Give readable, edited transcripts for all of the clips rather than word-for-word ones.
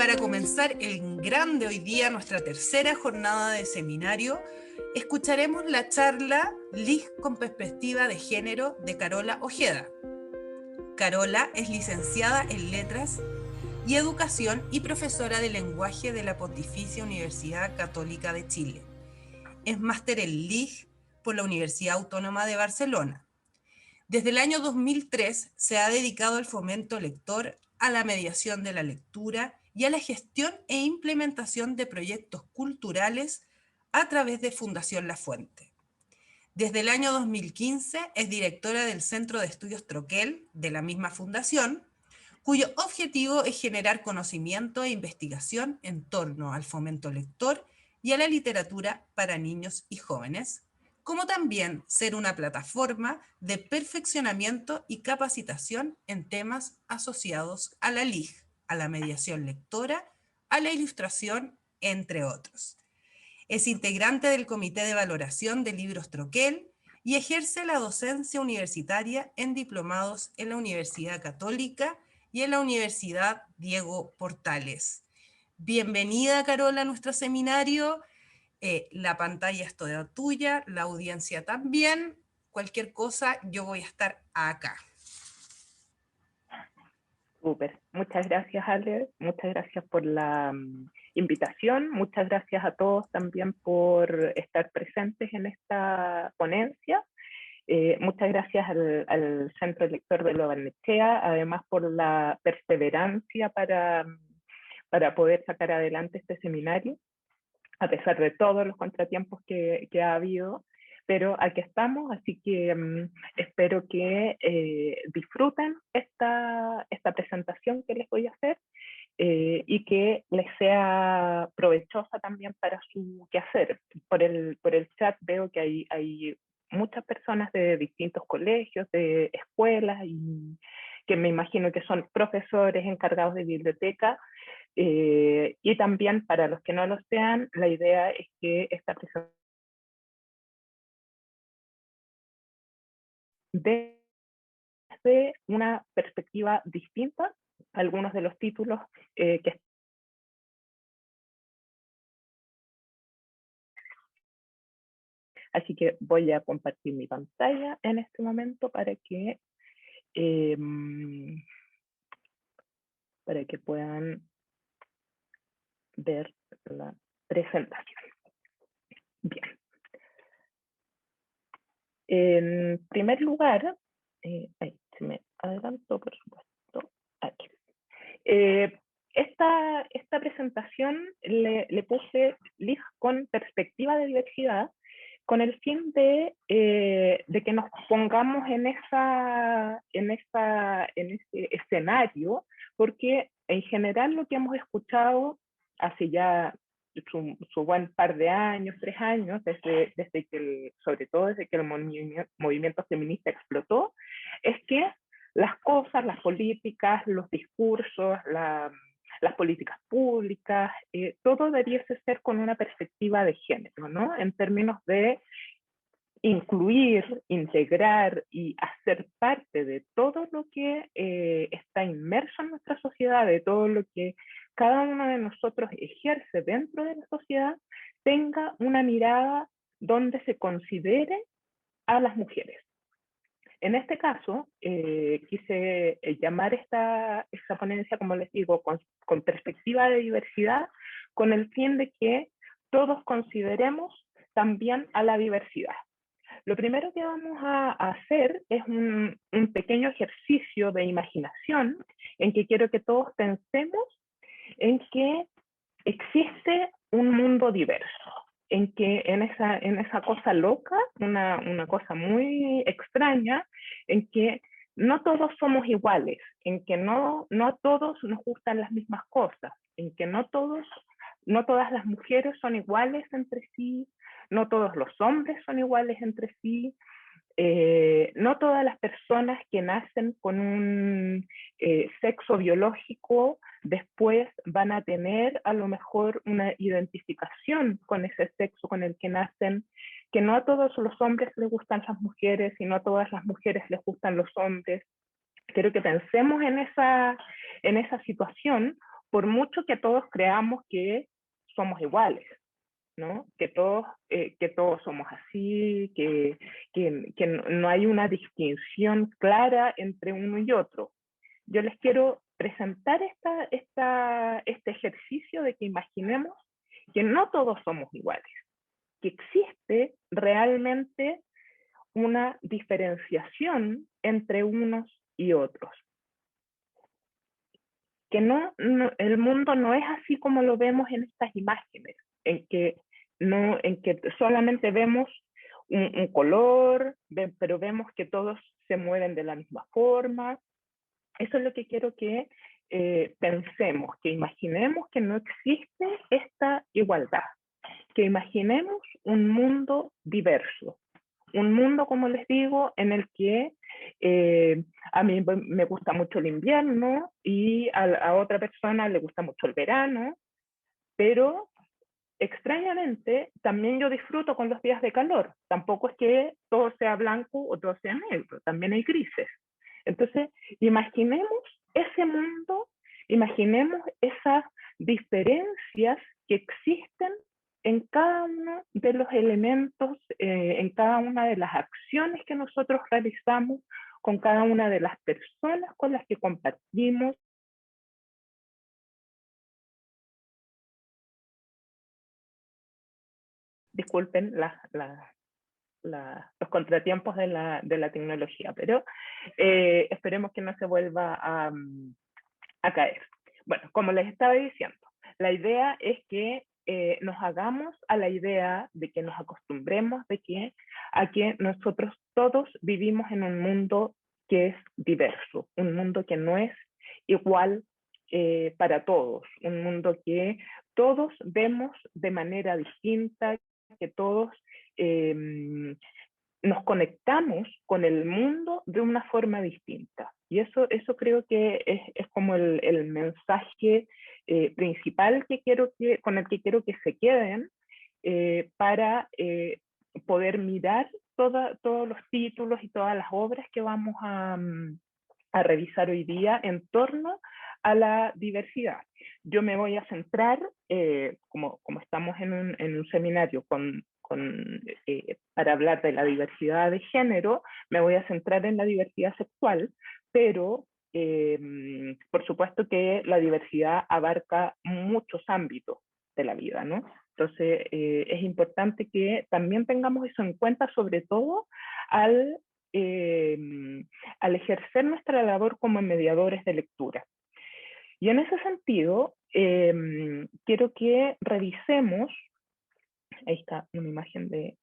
para comenzar en grande hoy día nuestra tercera jornada de seminario, escucharemos la charla LIG con perspectiva de género de Carola Ojeda. Carola es licenciada en Letras y Educación y profesora de lenguaje de la Pontificia Universidad Católica de Chile. Es máster en LIG por la Universidad Autónoma de Barcelona. Desde el año 2003 se ha dedicado al fomento lector, a la mediación de la lectura y a la gestión e implementación de proyectos culturales a través de Fundación La Fuente. Desde el año 2015 es directora del Centro de Estudios Troquel de la misma fundación, cuyo objetivo es generar conocimiento e investigación en torno al fomento lector y a la literatura para niños y jóvenes, como también ser una plataforma de perfeccionamiento y capacitación en temas asociados a la LIG, a la mediación lectora, a la ilustración, entre otros. Es integrante del Comité de Valoración de Libros Troquel y ejerce la docencia universitaria en diplomados en la Universidad Católica y en la Universidad Diego Portales. Bienvenida, Carola, a nuestro seminario. La pantalla es toda tuya, la audiencia también. Cualquier cosa, yo voy a estar acá. Súper. Muchas gracias, Ale. Muchas gracias por la invitación. Muchas gracias a todos también por estar presentes en esta ponencia. Muchas gracias al Centro Lector de Lo Barnechea, además por la perseverancia para poder sacar adelante este seminario, a pesar de todos los contratiempos que ha habido. Pero aquí estamos, así que espero que disfruten esta presentación que les voy a hacer y que les sea provechosa también para su quehacer. Por el chat veo que hay muchas personas de distintos colegios, de escuelas, y que me imagino que son profesores encargados de biblioteca. Y también para los que no lo sean, la idea es que esta presentación desde una perspectiva distinta, algunos de los títulos que así que voy a compartir mi pantalla en este momento para que puedan ver la presentación. Bien. En primer lugar, ahí se me adelantó, por supuesto, aquí. Esta presentación le puse LIG con perspectiva de diversidad, con el fin de que nos pongamos en ese escenario, porque en general lo que hemos escuchado hace ya su buen par de años, 3 años, desde que sobre todo desde que el movimiento feminista explotó, es que las cosas, las políticas, los discursos, las políticas públicas, todo debiese ser con una perspectiva de género, ¿no? En términos de incluir, integrar y hacer parte de todo lo que está inmerso en nuestra sociedad, de todo lo que cada uno de nosotros ejerce dentro de la sociedad, tenga una mirada donde se considere a las mujeres. En este caso, quise llamar esta ponencia, como les digo, con perspectiva de diversidad, con el fin de que todos consideremos también a la diversidad. Lo primero que vamos a hacer es un pequeño ejercicio de imaginación en que quiero que todos pensemos en que existe un mundo diverso, en que en esa cosa loca, una cosa muy extraña, en que no todos somos iguales, en que no a todos nos gustan las mismas cosas, en que no todas las mujeres son iguales entre sí, no todos los hombres son iguales entre sí, no todas las personas que nacen con un sexo biológico después van a tener a lo mejor una identificación con ese sexo con el que nacen, que no a todos los hombres les gustan las mujeres y no a todas las mujeres les gustan los hombres. Quiero que pensemos en esa situación por mucho que todos creamos que somos iguales, ¿no? Que todos somos así, que no hay una distinción clara entre uno y otro. Yo les quiero presentar este ejercicio de que imaginemos que no todos somos iguales, que existe realmente una diferenciación entre unos y otros. Que el mundo no es así como lo vemos en estas imágenes, en que solamente vemos un color, pero vemos que todos se mueven de la misma forma. Eso es lo que quiero que pensemos, que imaginemos que no existe esta igualdad, que imaginemos un mundo diverso, un mundo, como les digo, en el que a mí me gusta mucho el invierno y a otra persona le gusta mucho el verano, pero extrañamente también yo disfruto con los días de calor. Tampoco es que todo sea blanco o todo sea negro, también hay grises. Entonces, imaginemos ese mundo, imaginemos esas diferencias que existen en cada uno de los elementos, en cada una de las acciones que nosotros realizamos, con cada una de las personas con las que compartimos. Disculpen los contratiempos de la tecnología, pero esperemos que no se vuelva a caer. Bueno, como les estaba diciendo, la idea es que nos hagamos a la idea de que nos acostumbremos a que nosotros todos vivimos en un mundo que es diverso, un mundo que no es igual para todos, un mundo que todos vemos de manera distinta, que todos nos conectamos con el mundo de una forma distinta. Y eso creo que es como el mensaje principal con el que quiero que se queden para poder mirar todos los títulos y todas las obras que vamos a revisar hoy día en torno a la diversidad. Yo me voy a centrar, como estamos en un seminario para hablar de la diversidad de género, me voy a centrar en la diversidad sexual, pero por supuesto que la diversidad abarca muchos ámbitos de la vida, ¿no? Entonces es importante que también tengamos eso en cuenta, sobre todo al ejercer nuestra labor como mediadores de lectura. Y en ese sentido, quiero que revisemos, ahí está una imagen de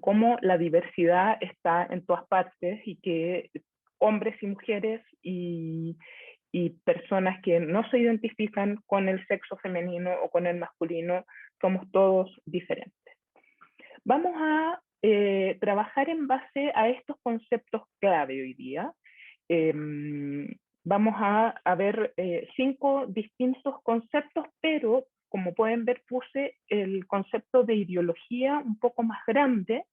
cómo la diversidad está en todas partes y que hombres y mujeres y personas que no se identifican con el sexo femenino o con el masculino, somos todos diferentes. Vamos a trabajar en base a estos conceptos clave hoy día. Vamos a ver 5 distintos conceptos, pero como pueden ver puse el concepto de ideología un poco más grande,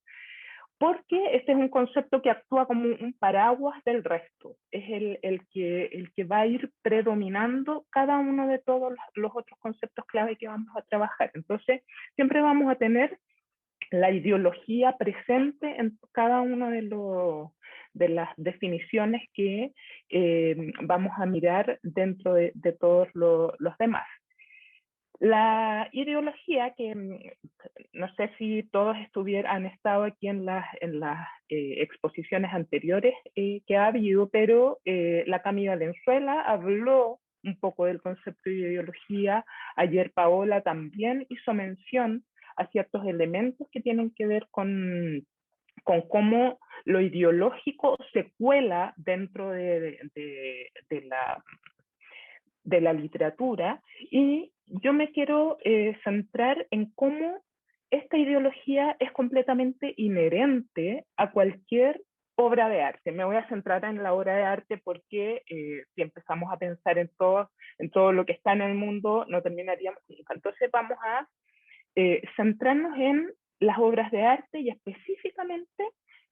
porque este es un concepto que actúa como un paraguas del resto. Es el que va a ir predominando cada uno de todos los otros conceptos clave que vamos a trabajar. Entonces, siempre vamos a tener la ideología presente en cada una de las definiciones que vamos a mirar dentro de todos los demás. La ideología, que no sé si todos han estado aquí en las exposiciones anteriores que ha habido, pero la Cami Valenzuela habló un poco del concepto de ideología. Ayer Paola también hizo mención a ciertos elementos que tienen que ver con cómo lo ideológico se cuela dentro de la literatura, y yo me quiero centrar en cómo esta ideología es completamente inherente a cualquier obra de arte. Me voy a centrar en la obra de arte porque si empezamos a pensar en todo lo que está en el mundo, no terminaríamos nunca. Entonces vamos a centrarnos en las obras de arte y específicamente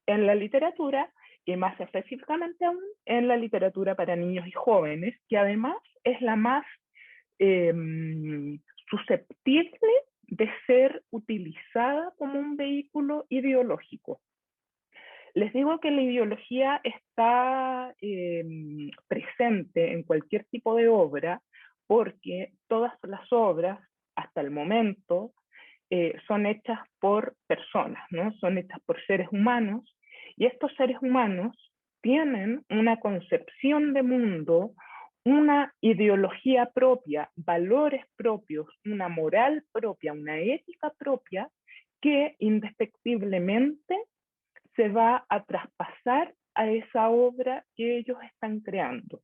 en la literatura, y más específicamente aún en la literatura para niños y jóvenes, que además es la más susceptible de ser utilizada como un vehículo ideológico. Les digo que la ideología está presente en cualquier tipo de obra porque todas las obras, hasta el momento, son hechas por personas, ¿no? Son hechas por seres humanos, y estos seres humanos tienen una concepción de mundo, una ideología propia, valores propios, una moral propia, una ética propia, que indefectiblemente se va a traspasar a esa obra que ellos están creando,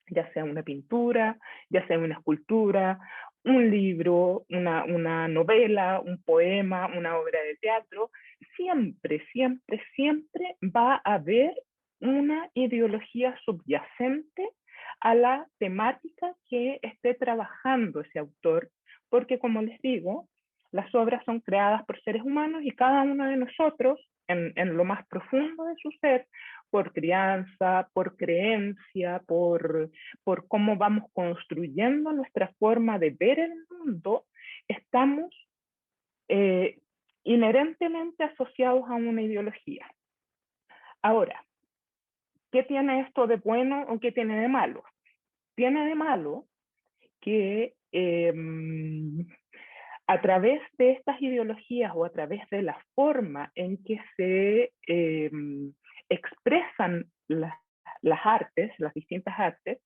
ya sea una pintura, ya sea una escultura, un libro, una novela, un poema, una obra de teatro. Siempre, siempre, siempre va a haber una ideología subyacente a la temática que esté trabajando ese autor, porque como les digo, las obras son creadas por seres humanos y cada uno de nosotros, en lo más profundo de su ser, por crianza, por creencia, por cómo vamos construyendo nuestra forma de ver el mundo, estamos eh, inherentemente asociados a una ideología. Ahora, ¿qué tiene esto de bueno o qué tiene de malo? Tiene de malo que a través de estas ideologías o a través de la forma en que se expresan las artes, las distintas artes,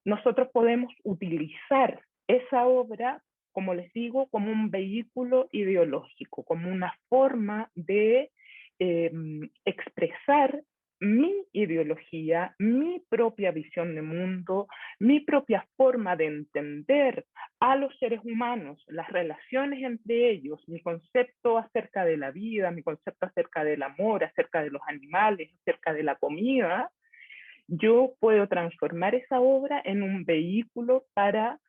nosotros podemos utilizar esa obra, como les digo, como un vehículo ideológico, como una forma de expresar mi ideología, mi propia visión de mundo, mi propia forma de entender a los seres humanos, las relaciones entre ellos, mi concepto acerca de la vida, mi concepto acerca del amor, acerca de los animales, acerca de la comida. Yo puedo transformar esa obra en un vehículo para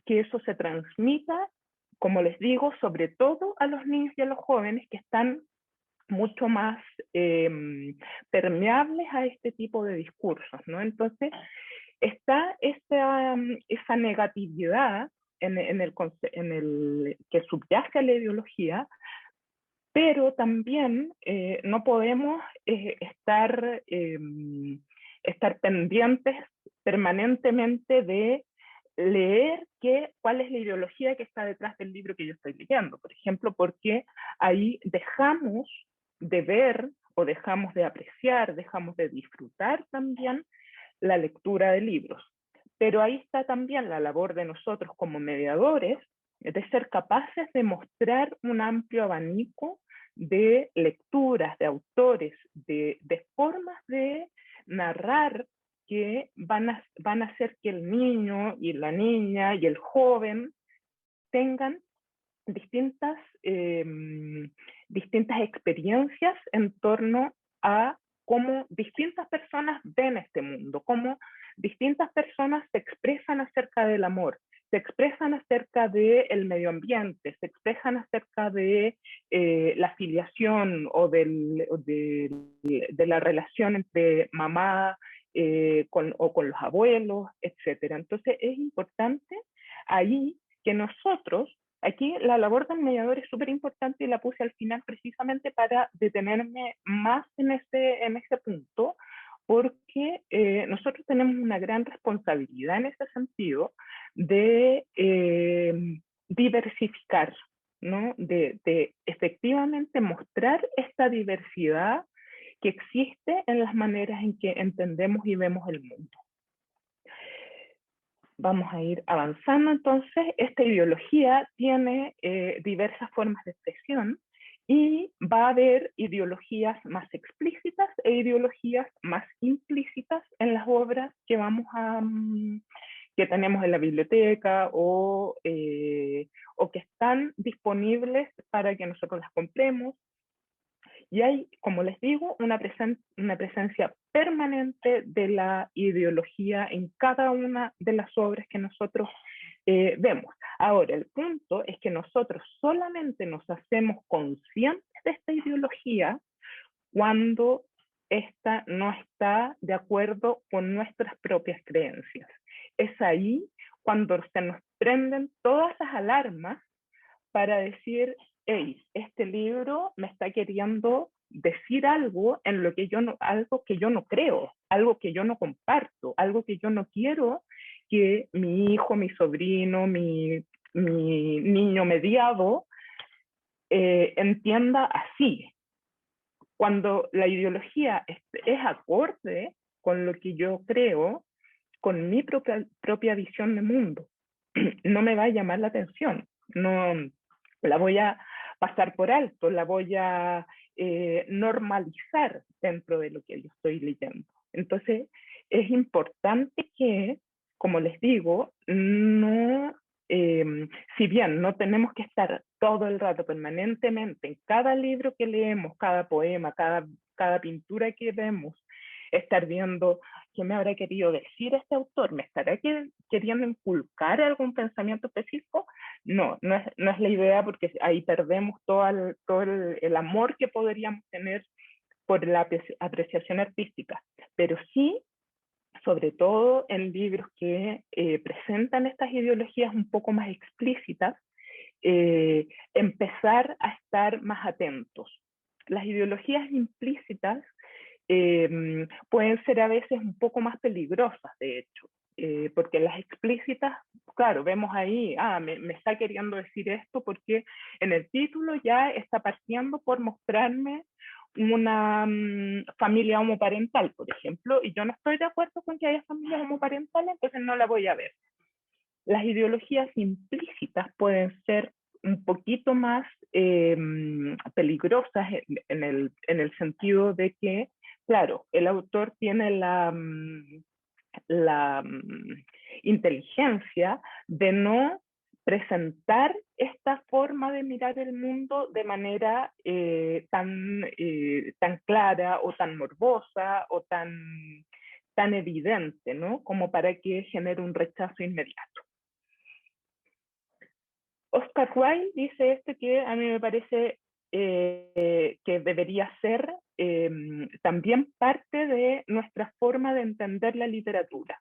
que eso se transmita, como les digo, sobre todo a los niños y a los jóvenes que están mucho más permeables a este tipo de discursos, ¿no? Entonces, está esa negatividad en el que subyace a la ideología, pero también no podemos estar pendientes permanentemente de leer cuál es la ideología que está detrás del libro que yo estoy leyendo, por ejemplo, porque ahí dejamos de ver o dejamos de apreciar, dejamos de disfrutar también la lectura de libros. Pero ahí está también la labor de nosotros como mediadores, de ser capaces de mostrar un amplio abanico de lecturas, de autores, de formas de narrar que van a hacer que el niño y la niña y el joven tengan distintas, distintas experiencias en torno a cómo distintas personas ven este mundo, cómo distintas personas se expresan acerca del amor, se expresan acerca del medio ambiente, se expresan acerca de la afiliación o de la relación entre mamá o con los abuelos, etc. Entonces es importante ahí que nosotros, aquí la labor del mediador es súper importante y la puse al final precisamente para detenerme más en ese punto, porque nosotros tenemos una gran responsabilidad en ese sentido de diversificar, ¿no? De efectivamente mostrar esta diversidad que existe en las maneras en que entendemos y vemos el mundo. Vamos a ir avanzando entonces. Esta ideología tiene diversas formas de expresión y va a haber ideologías más explícitas e ideologías más implícitas en las obras que que tenemos en la biblioteca o que están disponibles para que nosotros las compremos. Y hay, como les digo, una presencia permanente de la ideología en cada una de las obras que nosotros vemos. Ahora, el punto es que nosotros solamente nos hacemos conscientes de esta ideología cuando esta no está de acuerdo con nuestras propias creencias. Es ahí cuando se nos prenden todas las alarmas para decir, hey, este libro me está queriendo decir algo en lo que yo no, algo que yo no creo, algo que yo no comparto, algo que yo no quiero que mi hijo, mi sobrino, mi niño mediado entienda así. Cuando la ideología es acorde con lo que yo creo, con mi propia visión de mundo, no me va a llamar la atención, no la voy a pasar por alto, la voy a normalizar dentro de lo que yo estoy leyendo. Entonces, es importante que, como les digo, no, si bien no tenemos que estar todo el rato permanentemente en cada libro que leemos, cada poema, cada pintura que vemos, estar viendo qué me habrá querido decir este autor, me estará queriendo inculcar algún pensamiento específico. No es la idea, porque ahí perdemos todo el amor que podríamos tener por la apreciación artística, pero sí, sobre todo en libros que presentan estas ideologías un poco más explícitas, empezar a estar más atentos. Las ideologías implícitas pueden ser a veces un poco más peligrosas, de hecho, porque las explícitas, claro, vemos ahí, me está queriendo decir esto porque en el título ya está partiendo por mostrarme una familia homoparental, por ejemplo, y yo no estoy de acuerdo con que haya familias homoparentales, entonces no la voy a ver. Las ideologías implícitas pueden ser un poquito más peligrosas en el sentido de que, claro, el autor tiene la inteligencia de no presentar esta forma de mirar el mundo de manera tan clara o tan morbosa o tan evidente, ¿no? Como para que genere un rechazo inmediato. Oscar Wilde dice que a mí me parece que debería ser también parte de nuestra forma de entender la literatura.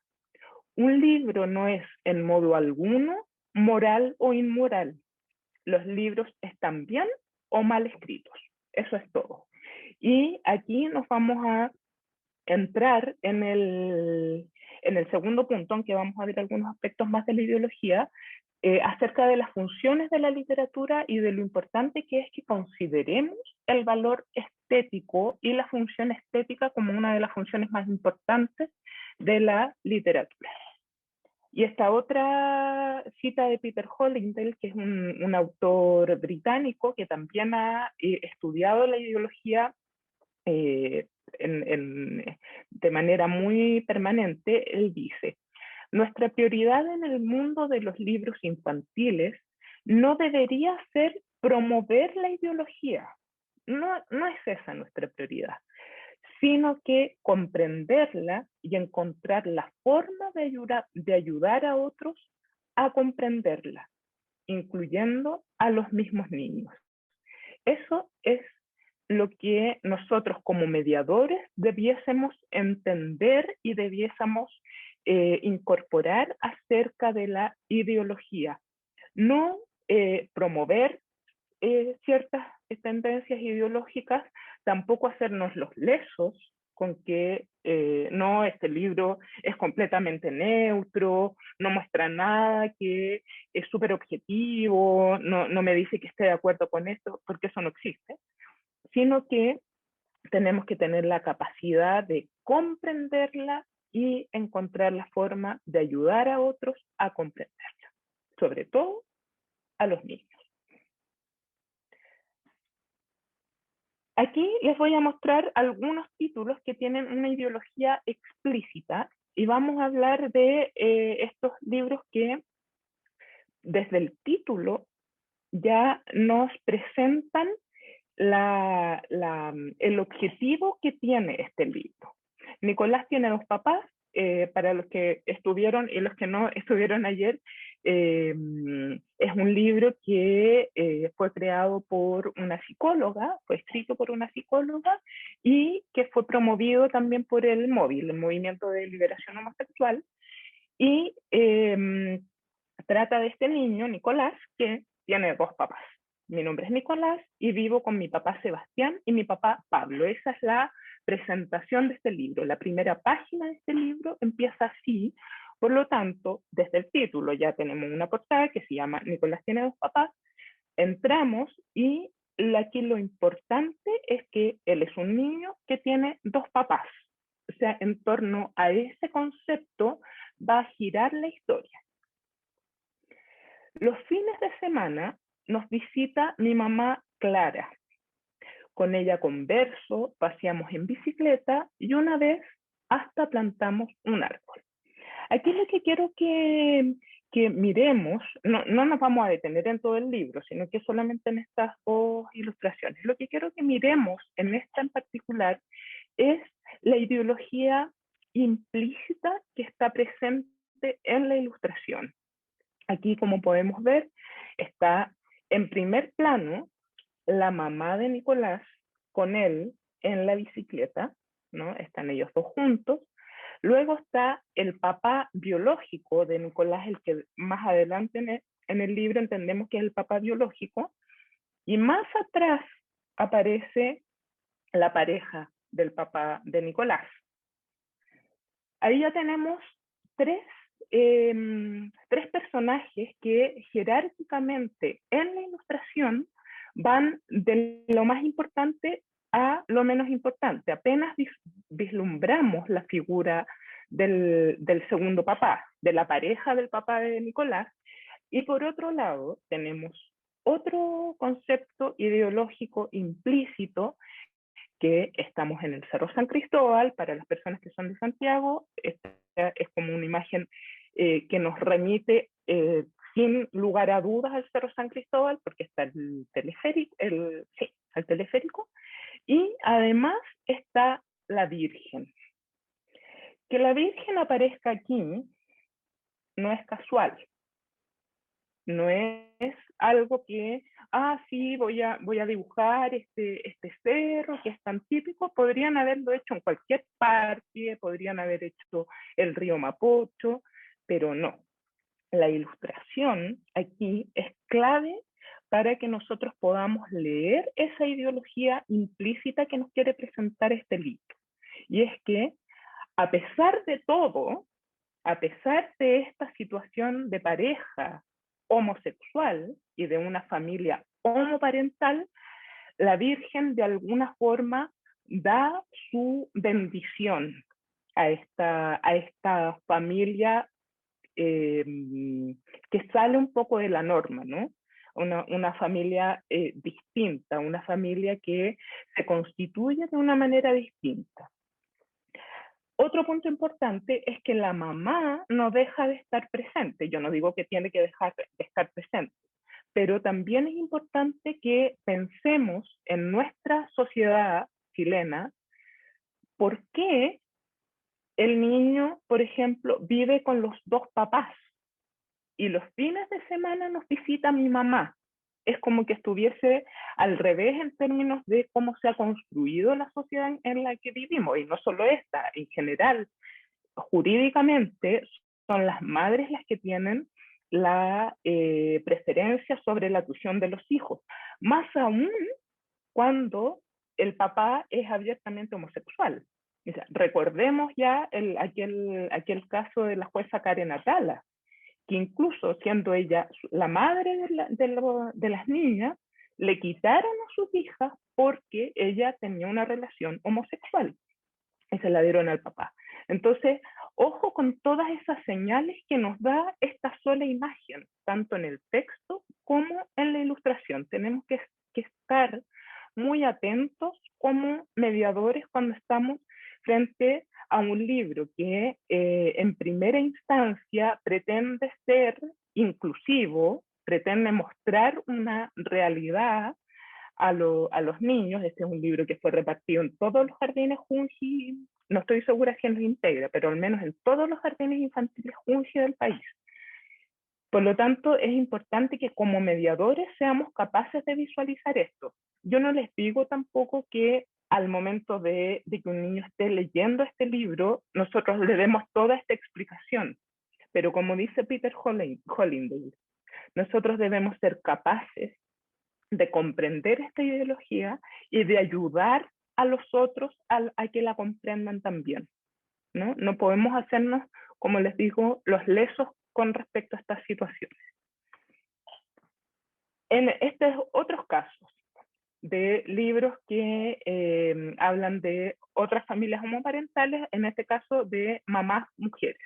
Un libro no es en modo alguno moral o inmoral. Los libros están bien o mal escritos. Eso es todo. Y aquí nos vamos a entrar en el segundo punto, en que vamos a ver algunos aspectos más de la ideología, acerca de las funciones de la literatura y de lo importante que es que consideremos el valor estético y la función estética como una de las funciones más importantes de la literatura. Y esta otra cita de Peter Hollingdale, que es un autor británico que también ha estudiado la ideología de manera muy permanente, él dice: nuestra prioridad en el mundo de los libros infantiles no debería ser promover la ideología, no es esa nuestra prioridad, sino que comprenderla y encontrar la forma de ayudar a otros a comprenderla, incluyendo a los mismos niños. Eso es lo que nosotros como mediadores debiésemos entender y debiésemos incorporar acerca de la ideología. No promover ciertas tendencias ideológicas, tampoco hacernos los lesos con que no, este libro es completamente neutro, no muestra nada, que es súper objetivo, no me dice que esté de acuerdo con esto, porque eso no existe, sino que tenemos que tener la capacidad de comprenderla y encontrar la forma de ayudar a otros a comprenderla, sobre todo a los niños. Aquí les voy a mostrar algunos títulos que tienen una ideología explícita y vamos a hablar de estos libros que desde el título ya nos presentan el objetivo que tiene este libro. Nicolás tiene dos papás, para los que estuvieron y los que no estuvieron ayer, es un libro que fue creado por una psicóloga, fue escrito por una psicóloga y que fue promovido también por el MOVIL, el Movimiento de Liberación Homosexual, y trata de este niño, Nicolás, que tiene dos papás. Mi nombre es Nicolás y vivo con mi papá Sebastián y mi papá Pablo. Esa es la presentación de este libro. La primera página de este libro empieza así. Por lo tanto, desde el título ya tenemos una portada que se llama Nicolás tiene dos papás. Entramos y aquí lo importante es que él es un niño que tiene dos papás. O sea, en torno a ese concepto va a girar la historia. Los fines de semana nos visita mi mamá Clara. Con ella converso, paseamos en bicicleta y una vez hasta plantamos un árbol. Aquí lo que quiero que miremos, no nos vamos a detener en todo el libro, sino que solamente en estas dos ilustraciones. Lo que quiero que miremos en esta en particular es la ideología implícita que está presente en la ilustración. Aquí, como podemos ver, está en primer plano la mamá de Nicolás con él en la bicicleta, ¿no? Están ellos dos juntos. Luego está el papá biológico de Nicolás, el que más adelante en el libro entendemos que es el papá biológico. Y más atrás aparece la pareja del papá de Nicolás. Ahí ya tenemos tres personajes que jerárquicamente en la ilustración van de lo más importante a lo menos importante. Apenas vislumbramos la figura del segundo papá, de la pareja del papá de Nicolás, y por otro lado tenemos otro concepto ideológico implícito que estamos en el Cerro San Cristóbal. Para las personas que son de Santiago, esta es como una imagen que nos remite sin lugar a dudas al Cerro San Cristóbal, porque está el teleférico, el teleférico, y además está la Virgen. Que la Virgen aparezca aquí no es casual, no es algo que, sí, voy a dibujar este cerro que es tan típico. Podrían haberlo hecho en cualquier parque, podrían haber hecho el río Mapocho, pero no. La ilustración aquí es clave para que nosotros podamos leer esa ideología implícita que nos quiere presentar este libro. Y es que, a pesar de todo, a pesar de esta situación de pareja homosexual y de una familia homoparental, la Virgen de alguna forma da su bendición a esta familia que sale un poco de la norma, ¿no? Una familia distinta, una familia que se constituye de una manera distinta. Otro punto importante es que la mamá no deja de estar presente. Yo no digo que tiene que dejar de estar presente, pero también es importante que pensemos en nuestra sociedad chilena por qué el niño, por ejemplo, vive con los dos papás y los fines de semana nos visita mi mamá. Es como que estuviese al revés en términos de cómo se ha construido la sociedad en la que vivimos, y no solo esta, en general, jurídicamente son las madres las que tienen la preferencia sobre la tuición de los hijos, más aún cuando el papá es abiertamente homosexual. O sea, recordemos ya aquel caso de la jueza Karen Atala, que incluso siendo ella la madre de las niñas, le quitaron a sus hijas porque ella tenía una relación homosexual y se la dieron al papá. Entonces, ojo con todas esas señales que nos da esta sola imagen, tanto en el texto como en la ilustración. Tenemos que estar muy atentos como mediadores cuando estamos frente a un libro que en primera instancia pretende ser inclusivo, pretende mostrar una realidad a los niños. Este es un libro que fue repartido en todos los jardines Junji, no estoy segura si los integra, pero al menos en todos los jardines infantiles Junji del país. Por lo tanto, es importante que como mediadores seamos capaces de visualizar esto. Yo no les digo tampoco que al momento de que un niño esté leyendo este libro, nosotros le demos toda esta explicación, Pero como dice Peter Hollingdale, nosotros debemos ser capaces de comprender esta ideología y de ayudar a los otros a que la comprendan también, ¿no? No podemos hacernos, como les digo, los lesos con respecto a estas situaciones. En estos otros casos de libros que hablan de otras familias homoparentales, en este caso de mamás mujeres.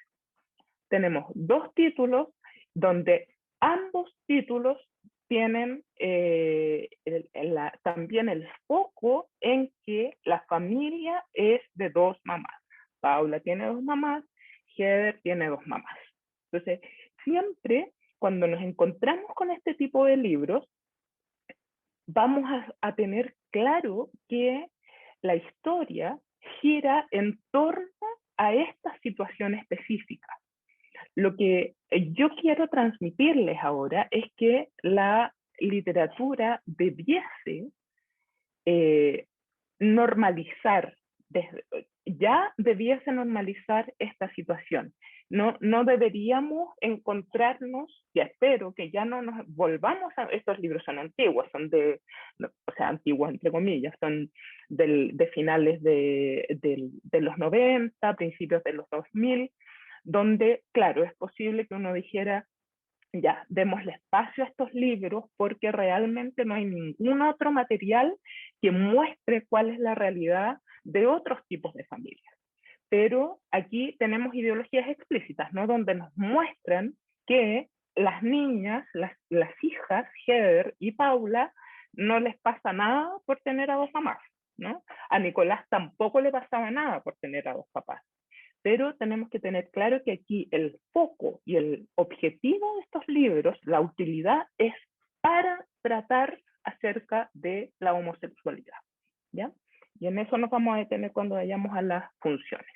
Tenemos dos títulos donde ambos títulos tienen también el foco en que la familia es de dos mamás. Paula tiene dos mamás, Heather tiene dos mamás. Entonces, siempre cuando nos encontramos con este tipo de libros, vamos a tener claro que la historia gira en torno a esta situación específica. Lo que yo quiero transmitirles ahora es que la literatura debiese normalizar, ya debiese normalizar esta situación. No deberíamos encontrarnos, y espero que ya no nos volvamos a, estos libros son antiguos, son o sea, antiguos entre comillas, son de finales de los 90, principios de los 2000, donde, claro, es posible que uno dijera, ya, démosle espacio a estos libros porque realmente no hay ningún otro material que muestre cuál es la realidad de otros tipos de familias. Pero aquí tenemos ideologías explícitas, ¿no? Donde nos muestran que las niñas, las hijas, Heather y Paula, no les pasa nada por tener a dos mamás, ¿no? A Nicolás tampoco le pasaba nada por tener a dos papás. Pero tenemos que tener claro que aquí el foco y el objetivo de estos libros, la utilidad, es para tratar acerca de la homosexualidad, ¿ya? Y en eso nos vamos a detener cuando vayamos a las funciones.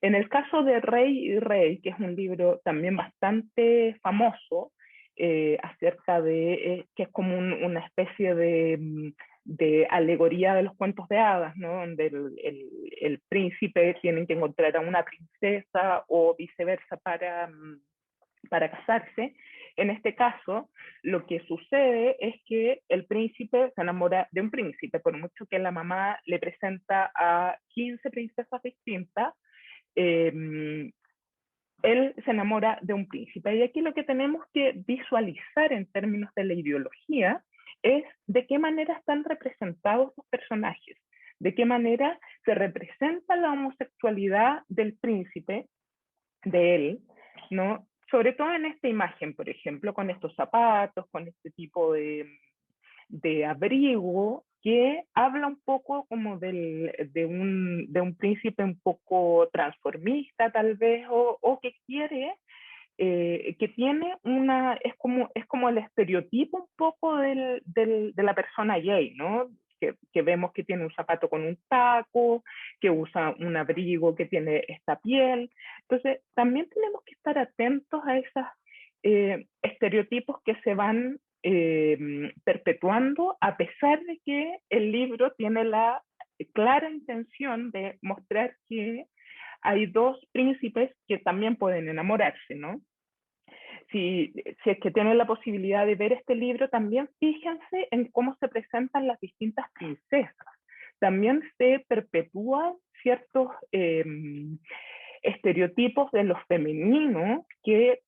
En el caso de Rey y Rey, que es un libro también bastante famoso, acerca de, que es como una especie de alegoría de los cuentos de hadas, ¿no? Donde el príncipe tiene que encontrar a una princesa o viceversa para casarse. En este caso, lo que sucede es que el príncipe se enamora de un príncipe, por mucho que la mamá le presenta a 15 princesas distintas, él se enamora de un príncipe. Y aquí lo que tenemos que visualizar en términos de la ideología es de qué manera están representados los personajes, de qué manera se representa la homosexualidad del príncipe, de él, ¿no? Sobre todo en esta imagen, por ejemplo, con estos zapatos, con este tipo de abrigo, que habla un poco como de un príncipe un poco transformista tal vez, o que quiere, que tiene es como el estereotipo un poco de la persona gay, ¿no? Que vemos que tiene un zapato con un taco, que usa un abrigo que tiene esta piel. Entonces, también tenemos que estar atentos a esos estereotipos que se van perpetuando, a pesar de que el libro tiene la clara intención de mostrar que hay dos príncipes que también pueden enamorarse, ¿no? Si es que tienen la posibilidad de ver este libro, también fíjense en cómo se presentan las distintas princesas. También se perpetúan ciertos estereotipos de lo femenino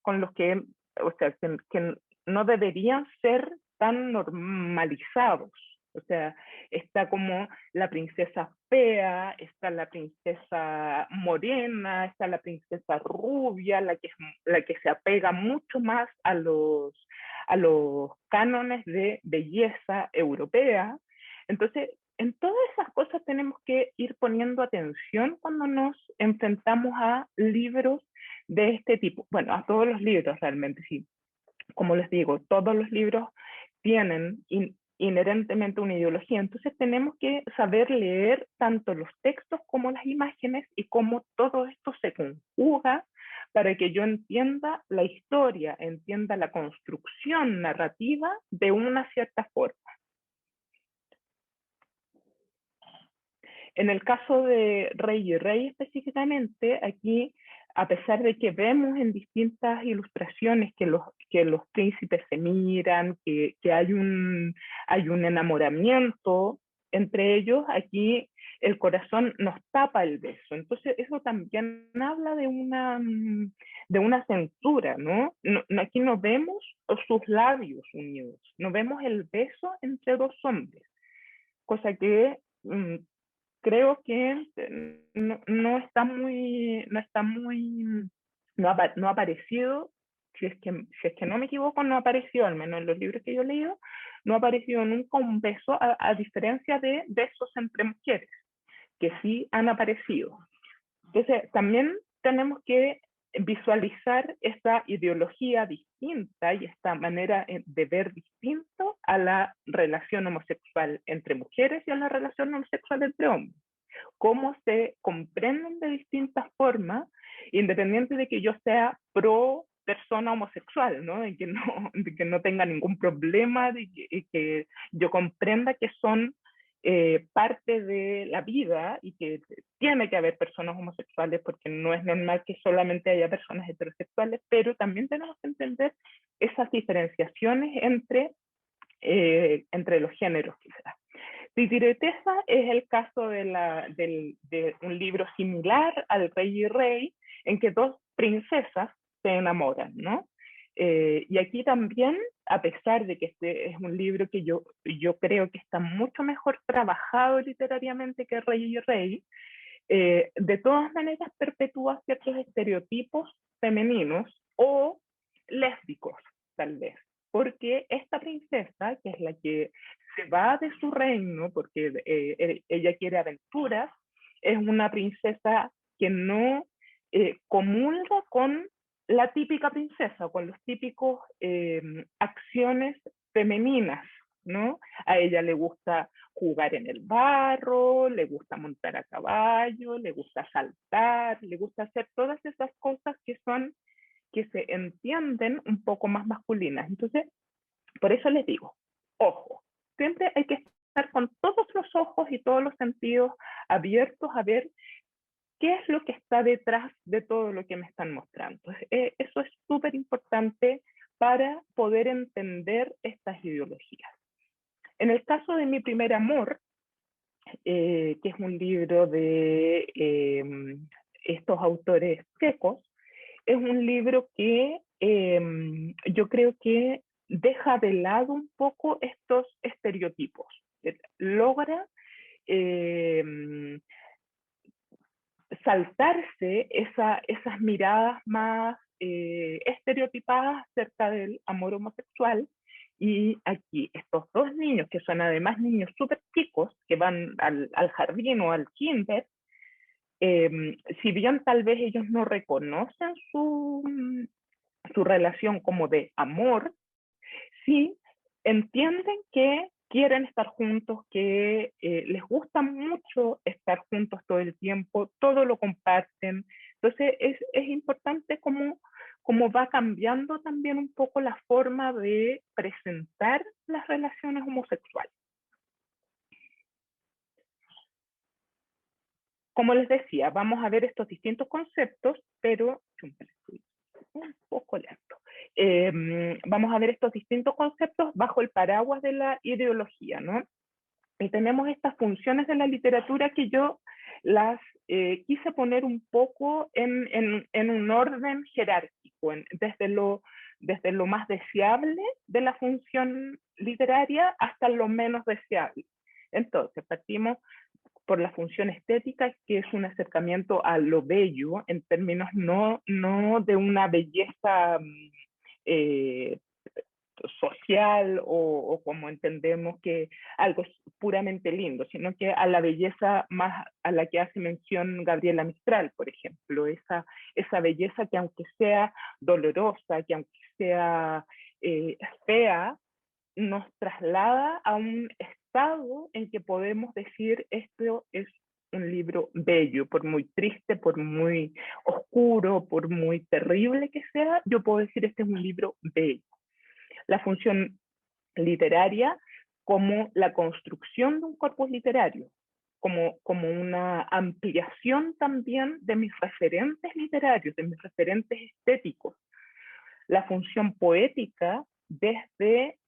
con los que, o sea, que no deberían ser tan normalizados. O sea, está como la princesa fea, está la princesa morena, está la princesa rubia, la que se apega mucho más a los cánones de belleza europea. Entonces, en todas esas cosas tenemos que ir poniendo atención cuando nos enfrentamos a libros de este tipo. Bueno, a todos los libros realmente, sí. Como les digo, todos los libros tienen inherentemente una ideología, entonces tenemos que saber leer tanto los textos como las imágenes y cómo todo esto se conjuga para que yo entienda la historia, entienda la construcción narrativa de una cierta forma. En el caso de Rey y Rey específicamente, aquí a pesar de que vemos en distintas ilustraciones que los príncipes se miran, que hay un enamoramiento entre ellos, aquí el corazón nos tapa el beso. Entonces eso también habla de una censura, ¿no? Aquí no vemos sus labios unidos, no vemos el beso entre dos hombres, cosa que creo que no ha aparecido, si es que no me equivoco, no ha aparecido, al menos en los libros que yo he leído, no ha aparecido nunca un beso, a diferencia de besos entre mujeres, que sí han aparecido. Entonces, también tenemos que visualizar esta ideología distinta y esta manera de ver distinto a la relación homosexual entre mujeres y a la relación homosexual entre hombres. Cómo se comprenden de distintas formas, independiente de que yo sea pro persona homosexual, ¿no? De que no tenga ningún problema, de que yo comprenda que son parte de la vida y que tiene que haber personas homosexuales, porque no es normal que solamente haya personas heterosexuales, pero también tenemos que entender esas diferenciaciones entre los géneros, quizás. Titiritesa es el caso de un libro similar al Rey y Rey, en que dos princesas se enamoran, ¿no? Y aquí también, a pesar de que este es un libro que yo creo que está mucho mejor trabajado literariamente que Rey y Rey, de todas maneras perpetúa ciertos estereotipos femeninos o lésbicos, tal vez. Porque esta princesa, que es la que se va de su reino porque ella quiere aventuras, es una princesa que no comulga con la típica princesa, con los típicos acciones femeninas, ¿no? A ella le gusta jugar en el barro, le gusta montar a caballo, le gusta saltar, le gusta hacer todas esas cosas que se entienden un poco más masculinas. Entonces, por eso les digo, ojo, siempre hay que estar con todos los ojos y todos los sentidos abiertos a ver qué es lo que está detrás de todo lo que me están mostrando. Eso es súper importante para poder entender estas ideologías. En el caso de Mi primer amor, que es un libro de estos autores checos, es un libro que yo creo que deja de lado un poco estos estereotipos. Logra saltarse esas miradas más estereotipadas acerca del amor homosexual. Y aquí estos dos niños, que son además niños súper chicos, que van al jardín o al kinder, si bien tal vez ellos no reconocen su relación como de amor, sí entienden que quieren estar juntos, que les gusta mucho estar juntos todo el tiempo, todo lo comparten. Entonces es importante cómo va cambiando también un poco la forma de presentar las relaciones homosexuales. Como les decía, vamos a ver estos distintos conceptos, pero un poco lento. Vamos a ver estos distintos conceptos bajo el paraguas de la ideología, ¿no? Y tenemos estas funciones de la literatura que yo las quise poner un poco en un orden jerárquico, desde lo más deseable de la función literaria hasta lo menos deseable. Entonces, partimos por la función estética, que es un acercamiento a lo bello, en términos no de una belleza social o como entendemos que algo es puramente lindo, sino que a la belleza más a la que hace mención Gabriela Mistral, por ejemplo, esa belleza que aunque sea dolorosa, que aunque sea fea, nos traslada a un estado en que podemos decir esto es un libro bello, por muy triste, por muy oscuro, por muy terrible que sea, yo puedo decir este es un libro bello. La función literaria como la construcción de un corpus literario. como una ampliación también de mis referentes literarios, de mis referentes estéticos. La función poética desde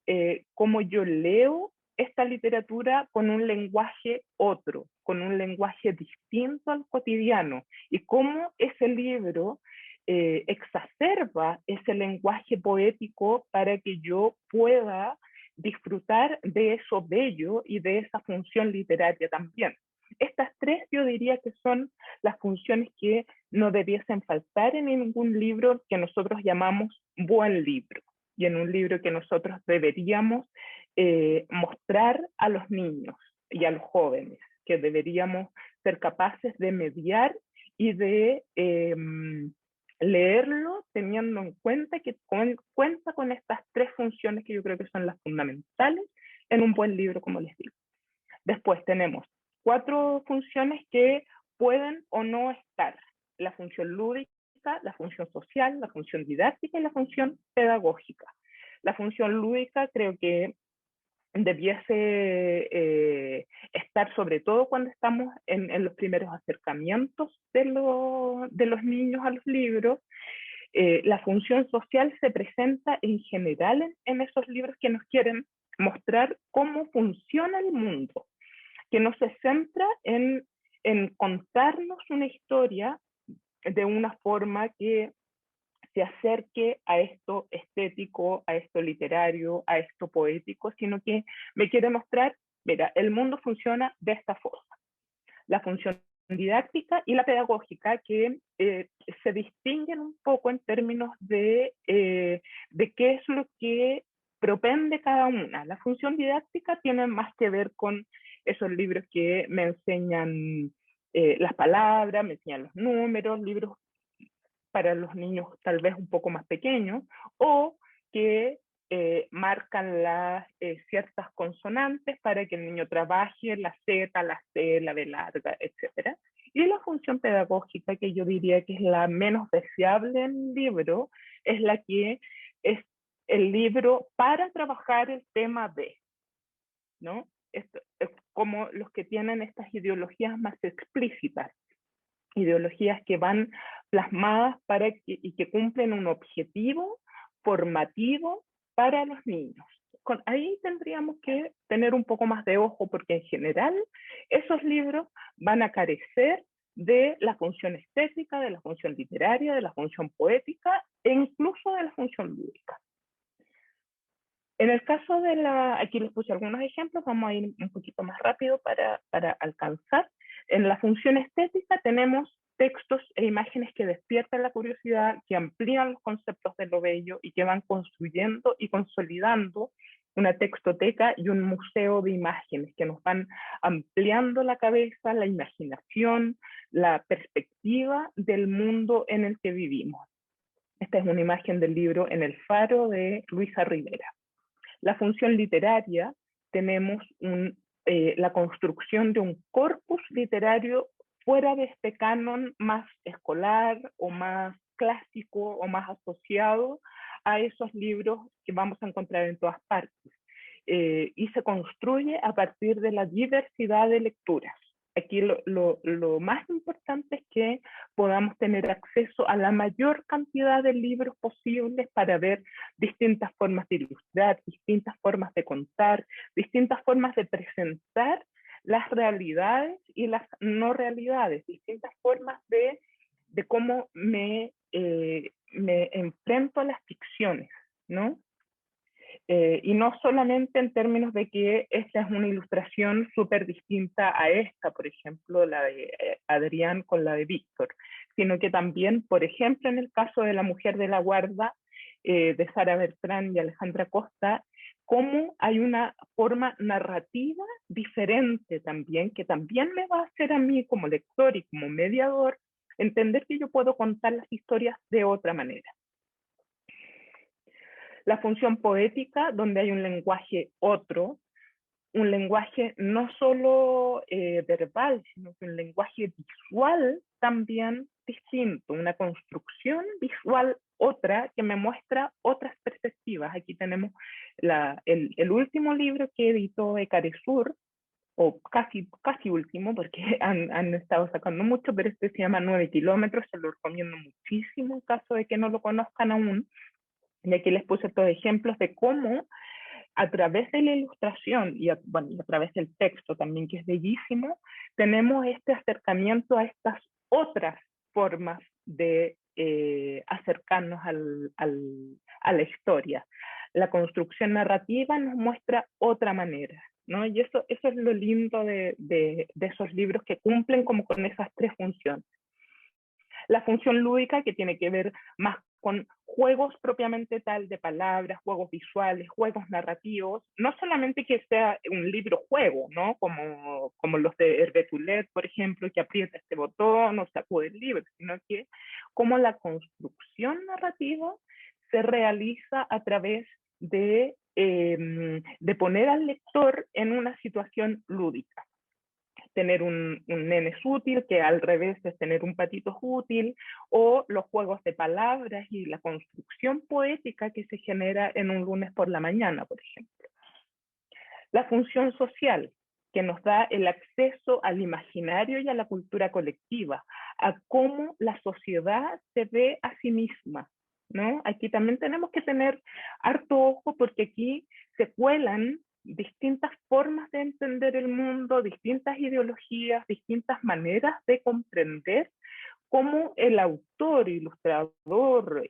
cómo yo leo esta literatura con un lenguaje otro, con un lenguaje distinto al cotidiano, y cómo ese libro exacerba ese lenguaje poético para que yo pueda disfrutar de eso bello y de esa función literaria también. Estas tres yo diría que son las funciones que no debiesen faltar en ningún libro que nosotros llamamos buen libro, y en un libro que nosotros deberíamos mostrar a los niños y a los jóvenes, que deberíamos ser capaces de mediar y de leerlo teniendo en cuenta que cuenta con estas tres funciones que yo creo que son las fundamentales en un buen libro, como les digo. Después tenemos 4 funciones que pueden o no estar: la función lúdica, la función social, la función didáctica y la función pedagógica. La función lúdica creo que debiese estar sobre todo cuando estamos en los primeros acercamientos de los niños a los libros. La función social se presenta en general en esos libros que nos quieren mostrar cómo funciona el mundo, que no se centra en contarnos una historia de una forma que se acerque a esto estético, a esto literario, a esto poético, sino que me quiere mostrar, mira, el mundo funciona de esta forma. La función didáctica y la pedagógica, que se distinguen un poco en términos de qué es lo que propende cada una. La función didáctica tiene más que ver con esos libros que me enseñan las palabras, me enseñan los números, libros para los niños tal vez un poco más pequeños, o que marcan las ciertas consonantes para que el niño trabaje la Z, la C, la B larga, etc. Y la función pedagógica, que yo diría que es la menos deseable en el libro, es la que es el libro para trabajar el tema de, ¿no? Esto es como los que tienen estas ideologías más explícitas, ideologías que van plasmadas y que cumplen un objetivo formativo para los niños. Ahí tendríamos que tener un poco más de ojo, porque en general esos libros van a carecer de la función estética, de la función literaria, de la función poética e incluso de la función lúdica. En el caso aquí les puse algunos ejemplos, vamos a ir un poquito más rápido para alcanzar. En la función estética tenemos textos e imágenes que despiertan la curiosidad, que amplían los conceptos de lo bello y que van construyendo y consolidando una textoteca y un museo de imágenes que nos van ampliando la cabeza, la imaginación, la perspectiva del mundo en el que vivimos. Esta es una imagen del libro En el Faro de Luisa Rivera. La función literaria, tenemos la construcción de un corpus literario fuera de este canon más escolar o más clásico o más asociado a esos libros que vamos a encontrar en todas partes. Y se construye a partir de la diversidad de lecturas. Aquí lo más importante es que podamos tener acceso a la mayor cantidad de libros posibles para ver distintas formas de ilustrar, distintas formas de contar, distintas formas de presentar las realidades y las no realidades, distintas formas de cómo me enfrento a las ficciones, ¿no? Y no solamente en términos de que esta es una ilustración súper distinta a esta, por ejemplo, la de Adrián con la de Víctor, sino que también, por ejemplo, en el caso de La mujer de la guarda, de Sara Bertrán y Alejandra Costa, cómo hay una forma narrativa diferente también, que también me va a hacer a mí como lector y como mediador entender que yo puedo contar las historias de otra manera. La función poética, donde hay un lenguaje otro, un lenguaje no solo verbal, sino que un lenguaje visual también distinto, una construcción visual otra que me muestra otras perspectivas. Aquí tenemos el último libro que editó Ecaresur, o casi último, porque han estado sacando mucho, pero este se llama 9 kilómetros, se lo recomiendo muchísimo en caso de que no lo conozcan aún. Y aquí les puse estos ejemplos de cómo a través de la ilustración y bueno, a través del texto también, que es bellísimo, tenemos este acercamiento a estas otras formas de acercarnos a la historia. La construcción narrativa nos muestra otra manera, ¿no? Y eso es lo lindo de esos libros, que cumplen como con esas tres funciones. La función lúdica, que tiene que ver más con juegos propiamente tal de palabras, juegos visuales, juegos narrativos, no solamente que sea un libro juego, ¿no? Como los de Hervé Tullet, por ejemplo, que aprieta este botón o sacude el libro, sino que como la construcción narrativa se realiza a través de poner al lector en una situación lúdica. Tener un nene es útil, que al revés es tener un patito es útil, o los juegos de palabras y la construcción poética que se genera en un lunes por la mañana, por ejemplo. La función social, que nos da el acceso al imaginario y a la cultura colectiva, a cómo la sociedad se ve a sí misma, ¿no? Aquí también tenemos que tener harto ojo, porque aquí se cuelan distintas formas de entender el mundo, distintas ideologías, distintas maneras de comprender cómo el autor, ilustrador,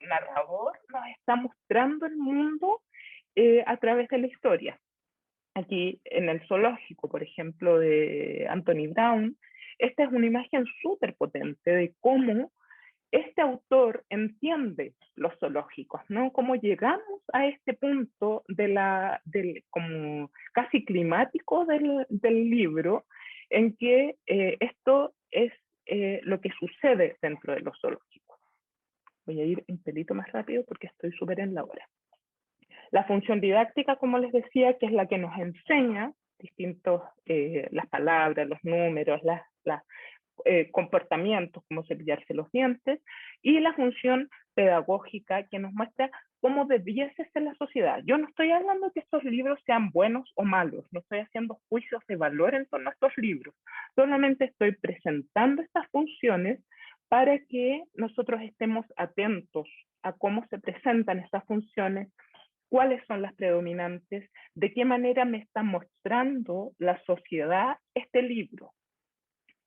narrador nos está mostrando el mundo a través de la historia. Aquí en el zoológico, por ejemplo, de Anthony Brown, esta es una imagen súper potente de cómo este autor entiende los zoológicos, ¿no? Cómo llegamos a este punto como casi climático del libro, en que esto es lo que sucede dentro de los zoológicos. Voy a ir un pelito más rápido porque estoy súper en la hora. La función didáctica, como les decía, que es la que nos enseña las palabras, los números, comportamientos, como cepillarse los dientes, y la función pedagógica, que nos muestra cómo debiese ser la sociedad. Yo no estoy hablando de que estos libros sean buenos o malos, no estoy haciendo juicios de valor en torno a estos libros, solamente estoy presentando estas funciones para que nosotros estemos atentos a cómo se presentan estas funciones, cuáles son las predominantes, de qué manera me está mostrando la sociedad este libro.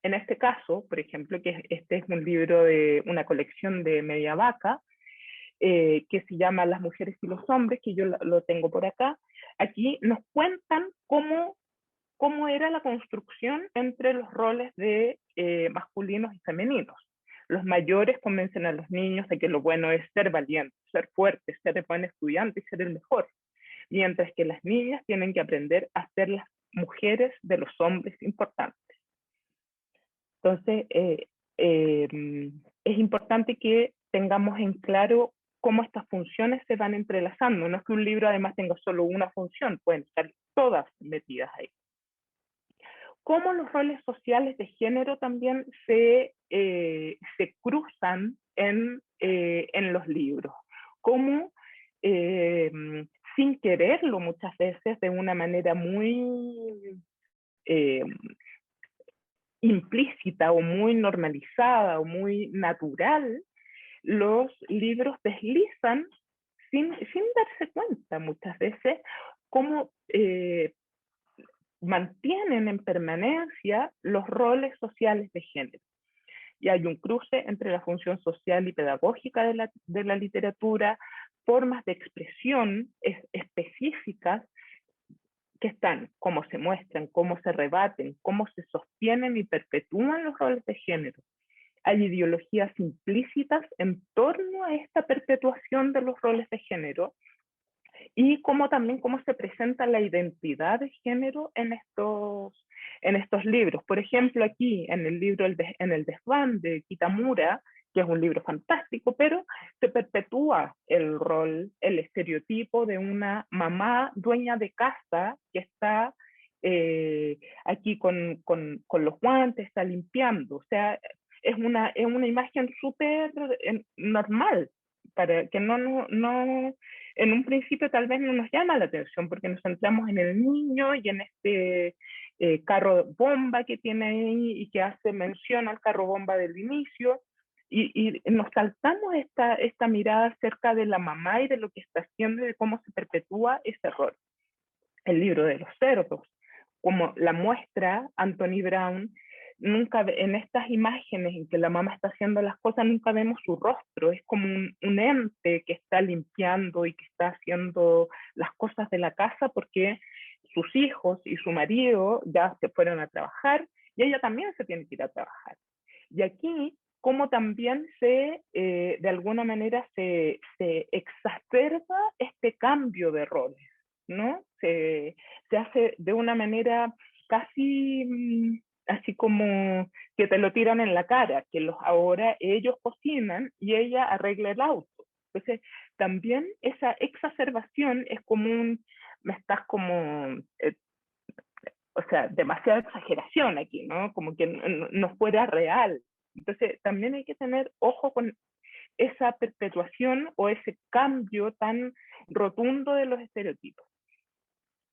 En este caso, por ejemplo, que este es un libro de una colección de Media Vaca, que se llama Las mujeres y los hombres, que yo lo tengo por acá. Aquí nos cuentan cómo era la construcción entre los roles de masculinos y femeninos. Los mayores convencen a los niños de que lo bueno es ser valiente, ser fuerte, ser buen estudiante y ser el mejor, mientras que las niñas tienen que aprender a ser las mujeres de los hombres importantes. Entonces, es importante que tengamos en claro cómo estas funciones se van entrelazando. No es que un libro además tenga solo una función, pueden estar todas metidas ahí. Cómo los roles sociales de género también se cruzan en los libros. Cómo, sin quererlo muchas veces, de una manera muy implícita o muy normalizada o muy natural, los libros deslizan sin darse cuenta muchas veces cómo mantienen en permanencia los roles sociales de género. Y hay un cruce entre la función social y pedagógica de la literatura, formas de expresión específicas que están, cómo se muestran, cómo se rebaten, cómo se sostienen y perpetúan los roles de género. Hay ideologías implícitas en torno a esta perpetuación de los roles de género, y también cómo se presenta la identidad de género en estos libros. Por ejemplo, aquí en el libro En el desván de Kitamura, que es un libro fantástico, pero se perpetúa el rol, el estereotipo de una mamá dueña de casa que está aquí con los guantes, está limpiando. O sea, es una imagen súper normal, para que no en un principio tal vez no nos llama la atención, porque nos centramos en el niño y en carro bomba que tiene ahí y que hace mención al carro bomba del inicio. Y nos saltamos esta mirada acerca de la mamá y de lo que está haciendo y de cómo se perpetúa ese rol. El libro de los cerdos, como la muestra Anthony Brown, nunca en estas imágenes en que la mamá está haciendo las cosas, nunca vemos su rostro, es como un ente que está limpiando y que está haciendo las cosas de la casa porque sus hijos y su marido ya se fueron a trabajar y ella también se tiene que ir a trabajar. Y aquí, como también de alguna manera se exacerba este cambio de roles, ¿no? Se hace de una manera casi así como que te lo tiran en la cara, que ahora ellos cocinan y ella arregla el auto. Entonces, también esa exacerbación es como me estás como, o sea, demasiada exageración aquí, ¿no? Como que no fuera real. Entonces, también hay que tener ojo con esa perpetuación o ese cambio tan rotundo de los estereotipos.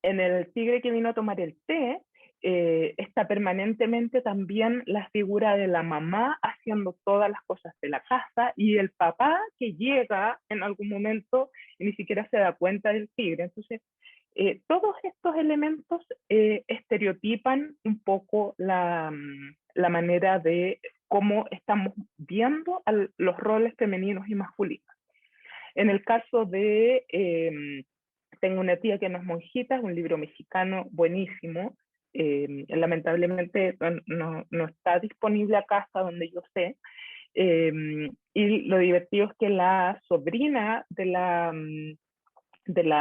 En El tigre que vino a tomar el té, está permanentemente también la figura de la mamá haciendo todas las cosas de la casa y el papá que llega en algún momento y ni siquiera se da cuenta del tigre. Entonces, todos estos elementos estereotipan un poco la manera de cómo estamos viendo los roles femeninos y masculinos. En el caso de Tengo una tía que no es monjita, es un libro mexicano buenísimo. Lamentablemente no está disponible acá hasta donde yo sé. Y lo divertido es que la sobrina de la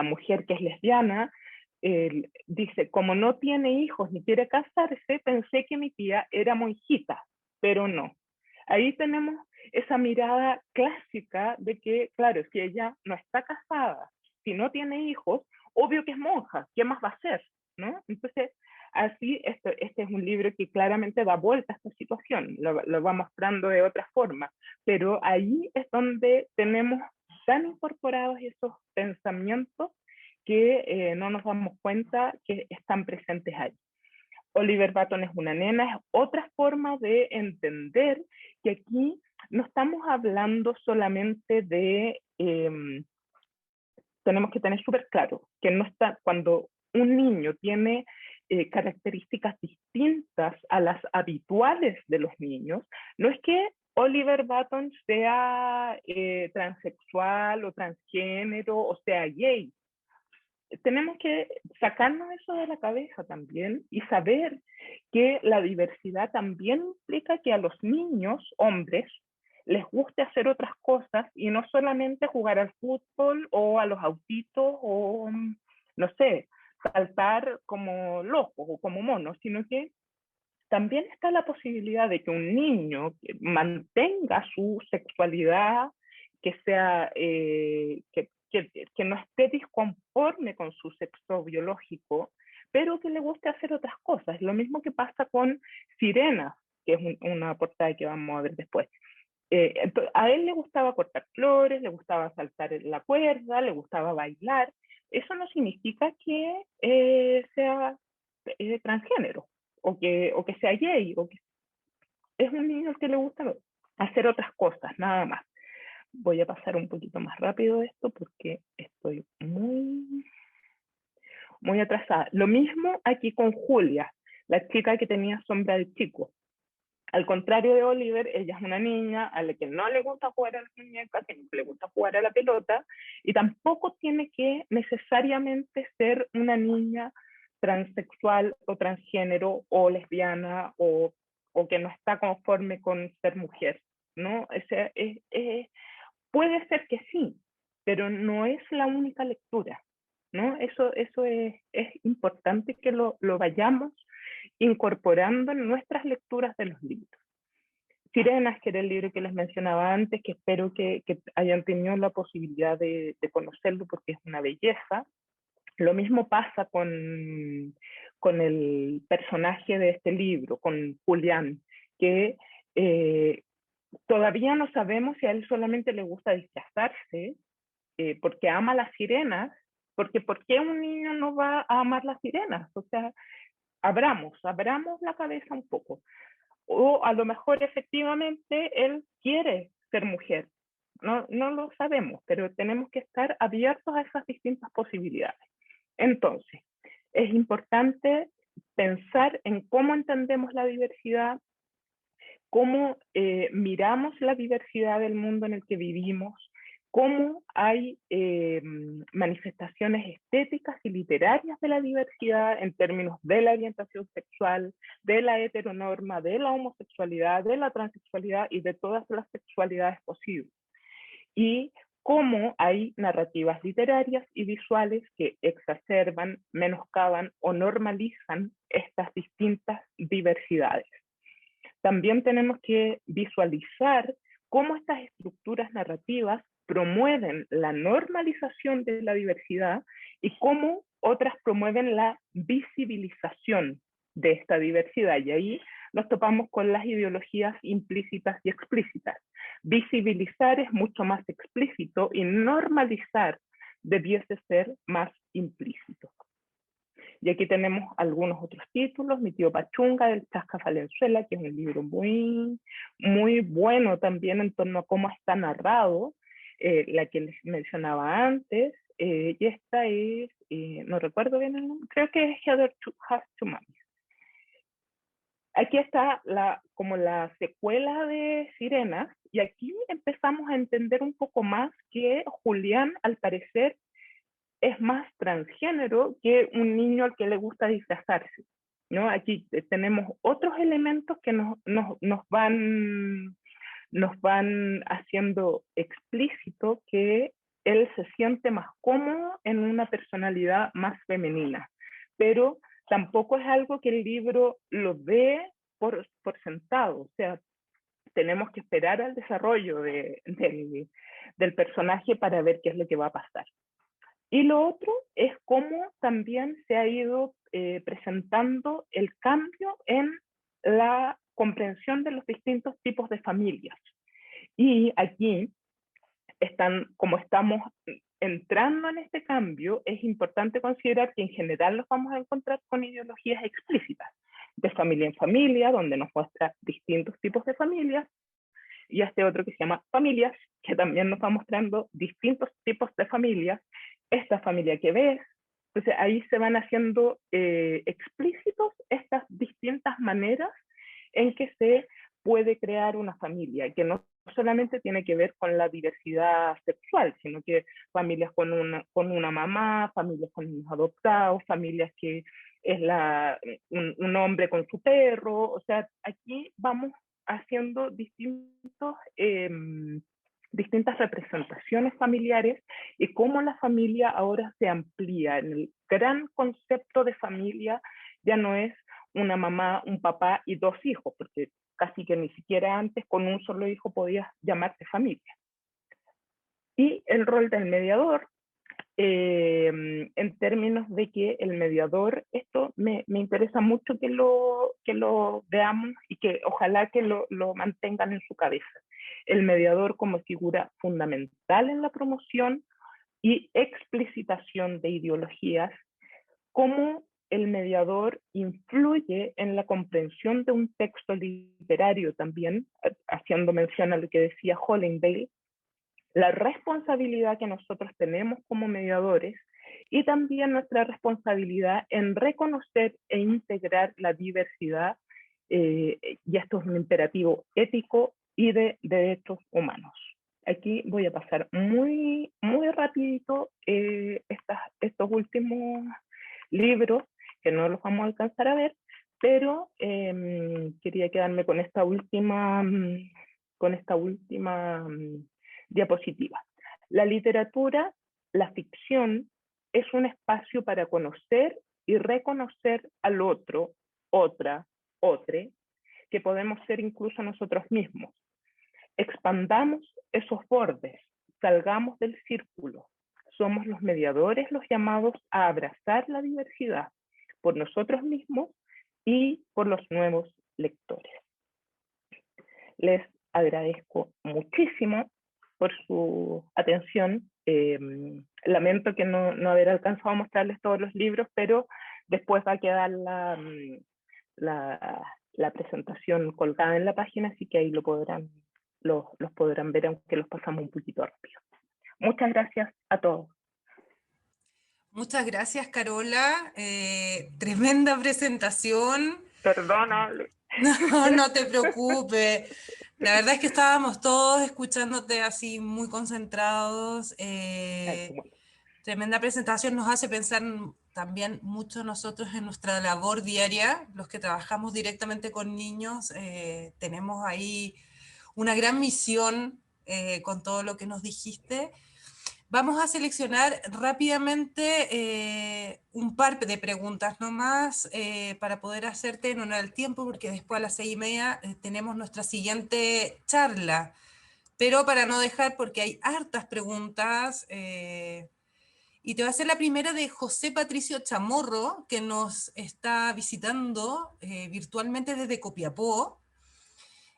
mujer que es lesbiana dice, como no tiene hijos ni quiere casarse, pensé que mi tía era monjita, pero no. Ahí tenemos esa mirada clásica de que, claro, si ella no está casada, si no tiene hijos, obvio que es monja, ¿qué más va a hacer? ¿No? Entonces, así, este es un libro que claramente da vuelta a esta situación, lo va mostrando de otra forma, pero ahí es donde tenemos tan incorporados esos pensamientos que no nos damos cuenta que están presentes ahí. Oliver Baton es una nena, es otra forma de entender que aquí no estamos hablando solamente tenemos que tener súper claro que no está, cuando un niño tiene características distintas a las habituales de los niños, no es que Oliver Baton sea transexual o transgénero o sea gay. Tenemos que sacarnos eso de la cabeza también y saber que la diversidad también implica que a los niños, hombres, les guste hacer otras cosas y no solamente jugar al fútbol o a los autitos o, no sé, saltar como locos o como monos, sino que también está la posibilidad de que un niño mantenga su sexualidad, que sea, que no esté disconforme con su sexo biológico, pero que le guste hacer otras cosas. Lo mismo que pasa con Sirena, que es una portada que vamos a ver después. A él le gustaba cortar flores, le gustaba saltar la cuerda, le gustaba bailar. Eso no significa que sea transgénero o que sea gay, o que es un niño que le gusta hacer otras cosas, nada más. Voy a pasar un poquito más rápido esto porque estoy muy atrasada. Lo mismo aquí con Julia, la chica que tenía sombra de chico. Al contrario de Oliver, ella es una niña a la que no le gusta jugar a las muñecas, que no le gusta jugar a la pelota, y tampoco tiene que necesariamente ser una niña transexual o transgénero o lesbiana o que no está conforme con ser mujer, ¿no? Puede ser que sí, pero no es la única lectura, ¿no? Eso es importante que lo vayamos incorporando en nuestras lecturas de los libros. Sirenas, que era el libro que les mencionaba antes, que espero que hayan tenido la posibilidad de conocerlo porque es una belleza. Lo mismo pasa con el personaje de este libro, con Julián, que todavía no sabemos si a él solamente le gusta disfrazarse, porque ama las sirenas, porque ¿por qué un niño no va a amar las sirenas? O sea, abramos la cabeza un poco. O a lo mejor efectivamente él quiere ser mujer. No lo sabemos, pero tenemos que estar abiertos a esas distintas posibilidades. Entonces, es importante pensar en cómo entendemos la diversidad, cómo miramos la diversidad del mundo en el que vivimos, cómo hay manifestaciones estéticas y literarias de la diversidad en términos de la orientación sexual, de la heteronorma, de la homosexualidad, de la transexualidad y de todas las sexualidades posibles. Y cómo hay narrativas literarias y visuales que exacerban, menoscaban o normalizan estas distintas diversidades. También tenemos que visualizar cómo estas estructuras narrativas promueven la normalización de la diversidad y cómo otras promueven la visibilización de esta diversidad. Y ahí nos topamos con las ideologías implícitas y explícitas. Visibilizar es mucho más explícito y normalizar debiese ser más implícito. Y aquí tenemos algunos otros títulos, Mi tío Pachunga, del Chasca Valenzuela, que es un libro muy, muy bueno también en torno a cómo está narrado, la que les mencionaba antes, y esta es, no recuerdo bien el nombre, creo que es Heather Has Two Mummies. Aquí está como la secuela de Sirenas, y aquí empezamos a entender un poco más que Julián, al parecer, es más transgénero que un niño al que le gusta disfrazarse, ¿no? Aquí tenemos otros elementos que nos van haciendo explícito que él se siente más cómodo en una personalidad más femenina, pero tampoco es algo que el libro lo ve por sentado, o sea, tenemos que esperar al desarrollo del personaje para ver qué es lo que va a pasar. Y lo otro es cómo también se ha ido presentando el cambio en la comprensión de los distintos tipos de familias. Y aquí, como estamos entrando en este cambio, es importante considerar que en general nos vamos a encontrar con ideologías explícitas, de familia en familia, donde nos muestra distintos tipos de familias, y este otro que se llama Familias, que también nos va mostrando distintos tipos de familias, esta familia que ves. Entonces ahí se van haciendo explícitos estas distintas maneras en que se puede crear una familia, que no solamente tiene que ver con la diversidad sexual, sino que familias con una mamá, familias con niños adoptados, familias que es un hombre con su perro. O sea, aquí vamos haciendo distintas representaciones familiares y cómo la familia ahora se amplía. En el gran concepto de familia ya no es una mamá, un papá y dos hijos, porque casi que ni siquiera antes con un solo hijo podías llamarte familia. Y el rol del mediador, en términos de que el mediador, esto me interesa mucho que lo veamos y que ojalá que lo mantengan en su cabeza. El mediador como figura fundamental en la promoción y explicitación de ideologías, cómo el mediador influye en la comprensión de un texto literario también, haciendo mención a lo que decía Hollingdale, la responsabilidad que nosotros tenemos como mediadores y también nuestra responsabilidad en reconocer e integrar la diversidad, y esto es un imperativo ético y de derechos humanos. Aquí voy a pasar muy, muy rapidito estos últimos libros, que no los vamos a alcanzar a ver, pero quería quedarme con esta última diapositiva. La literatura, la ficción, es un espacio para conocer y reconocer al otro, otra, otre, que podemos ser incluso nosotros mismos. Expandamos esos bordes, salgamos del círculo. Somos los mediadores los llamados a abrazar la diversidad por nosotros mismos y por los nuevos lectores. Les agradezco muchísimo por su atención. Lamento que no haber alcanzado a mostrarles todos los libros, pero después va a quedar la presentación colgada en la página, así que ahí los podrán ver, aunque los pasamos un poquito rápido. Muchas gracias a todos. Muchas gracias, Carola. Tremenda presentación. Perdona. No, no te preocupes. La verdad es que estábamos todos escuchándote así muy concentrados. Tremenda presentación, nos hace pensar también mucho nosotros en nuestra labor diaria, los que trabajamos directamente con niños, tenemos ahí una gran misión con todo lo que nos dijiste. Vamos a seleccionar rápidamente un par de preguntas nomás para poder hacerte en honor al tiempo, porque después a las 6:30 tenemos nuestra siguiente charla. Pero para no dejar, porque hay hartas preguntas, y te voy a hacer la primera de José Patricio Chamorro, que nos está visitando virtualmente desde Copiapó.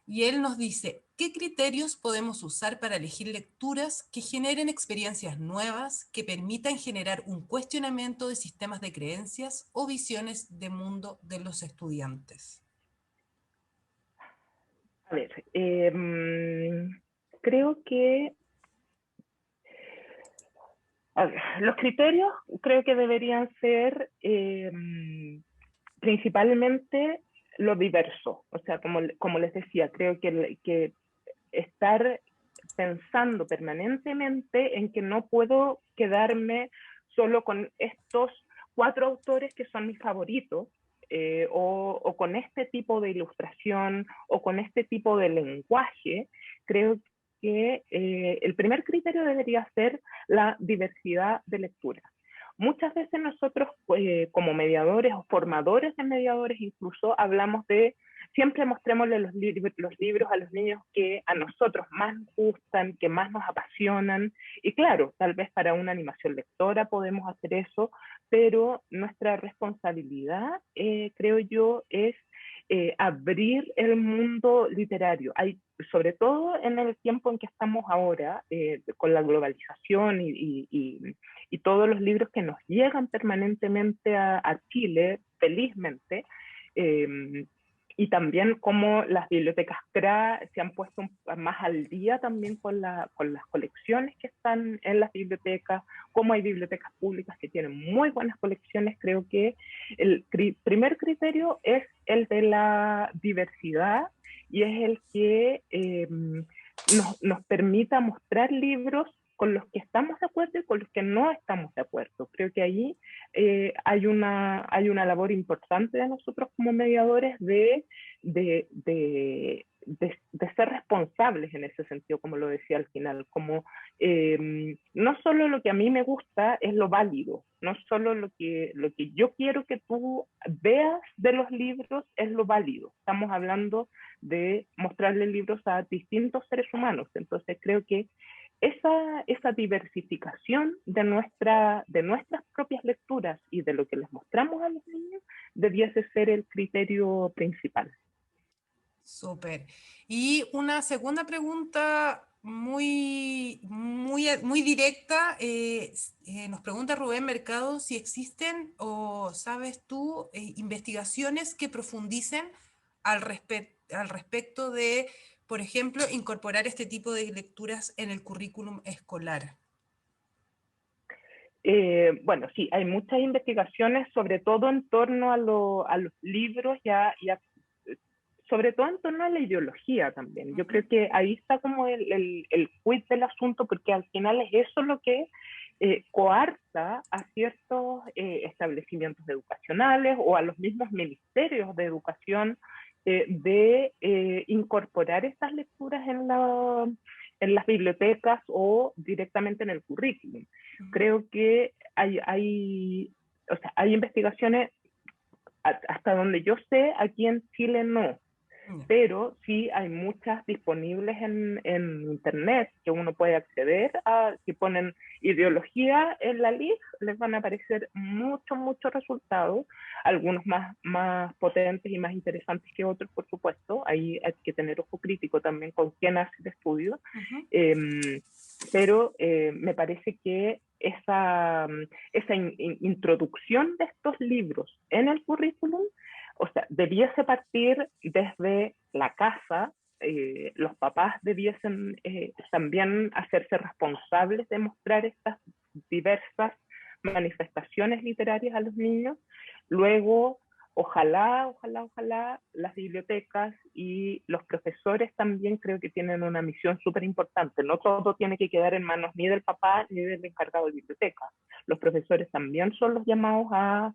Y él nos dice, ¿qué criterios podemos usar para elegir lecturas que generen experiencias nuevas, que permitan generar un cuestionamiento de sistemas de creencias o visiones de mundo de los estudiantes? A ver, creo que los criterios creo que deberían ser principalmente lo diverso. O sea, como les decía, creo que estar pensando permanentemente en que no puedo quedarme solo con estos 4 autores que son mis favoritos, o con este tipo de ilustración o con este tipo de lenguaje. Creo que el primer criterio debería ser la diversidad de lectura. Muchas veces nosotros, como mediadores o formadores de mediadores, incluso hablamos de siempre mostrémosle los libros a los niños que a nosotros más nos gustan, que más nos apasionan. Y claro, tal vez para una animación lectora podemos hacer eso, pero nuestra responsabilidad, creo yo, es abrir el mundo literario. Sobre todo en el tiempo en que estamos ahora, con la globalización y todos los libros que nos llegan permanentemente a Chile, felizmente, y también cómo las bibliotecas CRA se han puesto más al día también con las colecciones que están en las bibliotecas, cómo hay bibliotecas públicas que tienen muy buenas colecciones. Creo que el primer criterio es el de la diversidad y es el que nos permita mostrar libros con los que estamos de acuerdo y con los que no estamos de acuerdo. Creo que ahí hay una labor importante de nosotros como mediadores de ser responsables en ese sentido, como lo decía al final, como no solo lo que a mí me gusta es lo válido, no solo lo que yo quiero que tú veas de los libros es lo válido. Estamos hablando de mostrarle libros a distintos seres humanos, entonces creo que esa diversificación de nuestras propias lecturas y de lo que les mostramos a los niños debiese ser el criterio principal. Súper. Y una segunda pregunta muy, muy, muy directa. Nos pregunta Rubén Mercado si existen o sabes tú investigaciones que profundicen al respecto de, por ejemplo, incorporar este tipo de lecturas en el currículum escolar. Bueno, sí, hay muchas investigaciones, sobre todo en torno a los libros sobre todo en torno a la ideología también. Yo creo que ahí está como el quid del asunto, porque al final es eso lo que coarta a ciertos establecimientos educacionales o a los mismos ministerios de educación de incorporar estas lecturas en las bibliotecas o directamente en el currículum. Creo que hay investigaciones, hasta donde yo sé, aquí en Chile no, pero sí hay muchas disponibles en internet que uno puede acceder a. Si ponen ideología en la LIG, les van a aparecer muchos resultados, algunos más potentes y más interesantes que otros, por supuesto. Ahí hay que tener ojo crítico también con quién hace el estudio. Pero me parece que esa introducción de estos libros en el currículum, o sea, debiese partir desde la casa. Los papás debiesen también hacerse responsables de mostrar estas diversas manifestaciones literarias a los niños. Luego, ojalá las bibliotecas y los profesores también creo que tienen una misión súper importante. No todo tiene que quedar en manos ni del papá ni del encargado de biblioteca. Los profesores también son los llamados a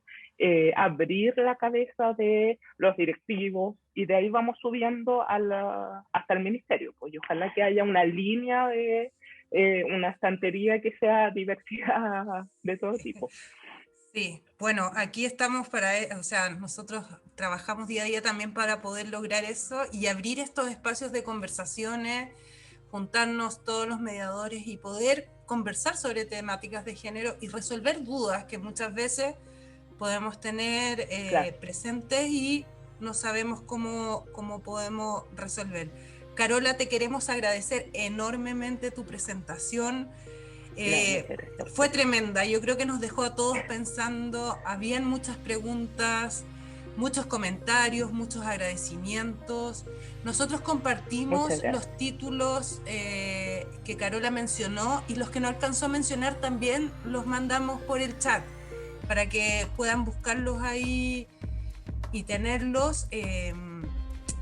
abrir la cabeza de los directivos, y de ahí vamos subiendo hasta el ministerio. Pues, y ojalá que haya una línea de una estantería que sea diversidad de todo tipo. Sí, bueno, aquí estamos o sea, nosotros trabajamos día a día también para poder lograr eso y abrir estos espacios de conversaciones, juntarnos todos los mediadores y poder conversar sobre temáticas de género y resolver dudas que muchas veces podemos tener Claro. presentes y no sabemos cómo podemos resolver. Carola, te queremos agradecer enormemente tu presentación. Fue tremenda, yo creo que nos dejó a todos pensando, habían muchas preguntas, muchos comentarios, muchos agradecimientos. Nosotros compartimos los títulos que Carola mencionó, y los que no alcanzó a mencionar también los mandamos por el chat para que puedan buscarlos ahí y tenerlos.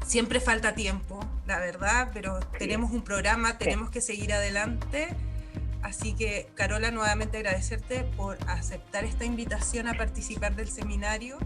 Siempre falta tiempo, la verdad, pero tenemos un programa, tenemos que seguir adelante. Así que, Carola, nuevamente agradecerte por aceptar esta invitación a participar del seminario.